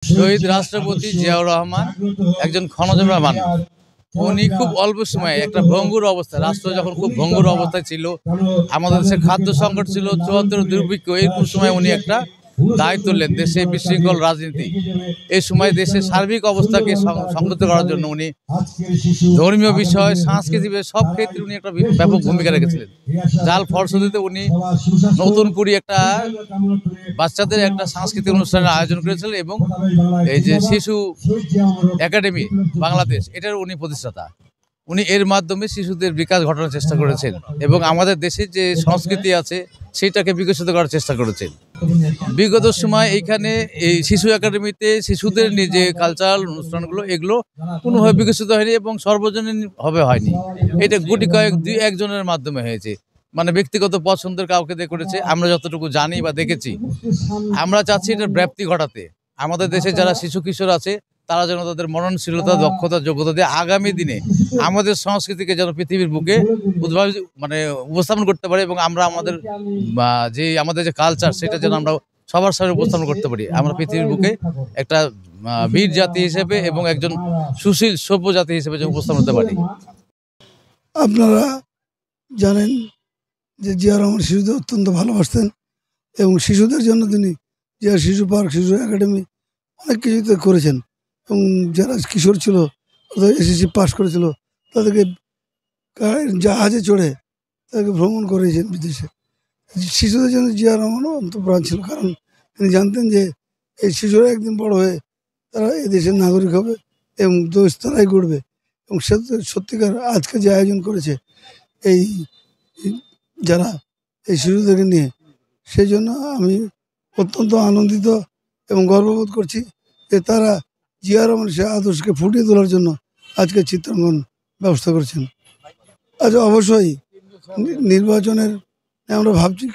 শহীদ রাষ্ট্রপতি জিয়াউর রহমান একজন ক্ষমতাধর মানুষ। উনি খুব অল্প সময়ে একটা ভঙ্গুর অবস্থা, রাষ্ট্র যখন খুব ভঙ্গুর অবস্থায় ছিল, আমাদের দেশে খাদ্য সংকট ছিল, ৭৪ দুর্ভিক্ষ, এরকম সময় উনি একটা দায়িত্ব নেন দেশে বিশৃঙ্খল রাজনীতি। এই সময় দেশের সার্বিক অবস্থাকে সংগত করার জন্য উনি ধর্মীয় বিষয়, সাংস্কৃতিক সব ক্ষেত্রে উনি একটা ব্যাপক ভূমিকা রেখেছিলেন। যার ফলশ্রুতিতে উনি নতুন করে একটা বাচ্চাদের একটা সাংস্কৃতিক অনুষ্ঠানের আয়োজন করেছিলেন এবং এই যে শিশু একাডেমি বাংলাদেশ, এটার উনি প্রতিষ্ঠাতা। উনি এর মাধ্যমে শিশুদের বিকাশ ঘটানোর চেষ্টা করেছেন এবং আমাদের দেশের যে সংস্কৃতি আছে সেটাকে বিকশিত করার চেষ্টা করেছেন। বিগত সময় এইখানে এই শিশু একাডেমিতে শিশুদের নিজে কালচারাল অনুষ্ঠানগুলো এগুলো কোনোভাবে বিকশিত হয়নি এবং সর্বজনীন হবে হয়নি। এটা গুটি কয়েক দুই একজনের মাধ্যমে হয়েছে, মানে ব্যক্তিগত পছন্দের কাউকে দিয়ে করেছে, আমরা যতটুকু জানি বা দেখেছি। আমরা চাচ্ছি এটার ব্যাপ্তি ঘটাতে। আমাদের দেশে যারা শিশু কিশোর আছে তারা যেন তাদের মননশীলতা, দক্ষতা, যোগ্যতা দিয়ে আগামী দিনে আমাদের সংস্কৃতিকে যেন পৃথিবীর বুকে উপস্থাপন করতে পারে এবং আমরা আমাদের যে কালচার সেটা যেন আমরা সবার সামনে উপস্থাপন করতে পারি। আমরা পৃথিবীর বুকে একটা বীর জাতি হিসেবে এবং একজন সুশীল সভ্য জাতি হিসেবে যেন উপস্থাপন করতে পারি। আপনারা জানেন যে জিয়া রহমান শিশুদের অত্যন্ত ভালোবাসতেন এবং শিশুদের জন্য তিনি জিয়া শিশু পার্ক, শিশু একাডেমি অনেক কিছুতে করেছেন এবং যারা কিশোর ছিল অর্থাৎ এসএসসি পাস করেছিল তাদেরকে জাহাজে চড়ে তাদেরকে ভ্রমণ করেছেন বিদেশে। শিশুদের জন্য জিয়া রহমানও অন্তঃপ্রাণ ছিল, কারণ তিনি জানতেন যে এই শিশুরা একদিন বড় হয়ে তারা এই দেশের নাগরিক হবে এবং দেশ তারাই গড়বে। এবং সত্যিকার আজকে যে আয়োজন করেছে এই যারা এই শিশুদেরকে নিয়ে, সেই জন্য আমি অত্যন্ত আনন্দিত এবং গর্ববোধ করছি যে তারা জিয়া রহমানের সে আদর্শকে ফুটিয়ে তোলার জন্য আজকে চিত্রাঙ্কন ব্যবস্থা করেছেন। আচ্ছা, অবশ্যই নির্বাচনের আমরা ভাবছি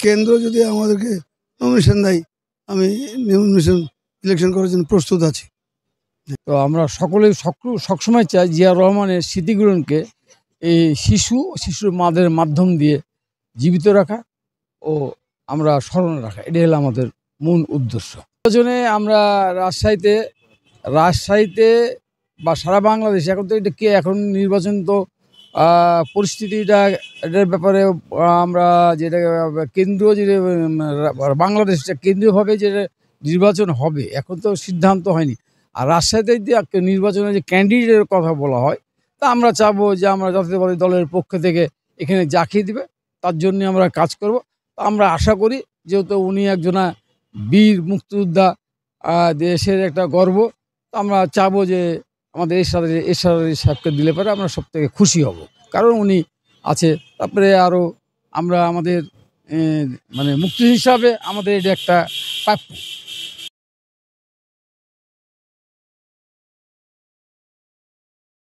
কেন্দ্র যদি আমাদেরকে নমিনেশন দেয়, আমি নমিনেশন ইলেকশন করার জন্য প্রস্তুত আছি। তো আমরা সকলেই সবসময় চাই জিয়া রহমানের স্মৃতিগুলোকে এই শিশুর মাদের মাধ্যম দিয়ে জীবিত রাখা ও আমরা স্মরণে রাখা, এটাই হলো আমাদের মূল উদ্দেশ্য। নির্বাচনে আমরা রাজশাহীতে বা সারা বাংলাদেশে এখন তো এখন নির্বাচন তো পরিস্থিতিটা এটার ব্যাপারে আমরা যেটা কেন্দ্রীয় যে বাংলাদেশটা কেন্দ্রীয়ভাবে যে নির্বাচন হবে এখন তো সিদ্ধান্ত হয়নি। আর রাজশাহীতে যে নির্বাচনের যে ক্যান্ডিডেটের কথা বলা হয়, তা আমরা চাবো যে আমরা জাতীয়তাবাদী দলের পক্ষ থেকে এখানে জাকিয়ে দিবে, তার জন্য আমরা কাজ করব। আমরা আশা করি যেহেতু উনি একজনা বীর মুক্তিযোদ্ধা, দেশের একটা গর্ব, আমরা চাবো যে আমাদের এরশাদ সাহেবকে দিলে পরে আমরা সব থেকে খুশি হব, কারণ উনি আছে। তারপরে আরও আমরা আমাদের মানে মুক্তি হিসাবে আমাদের এটা একটা প্রাপ্য।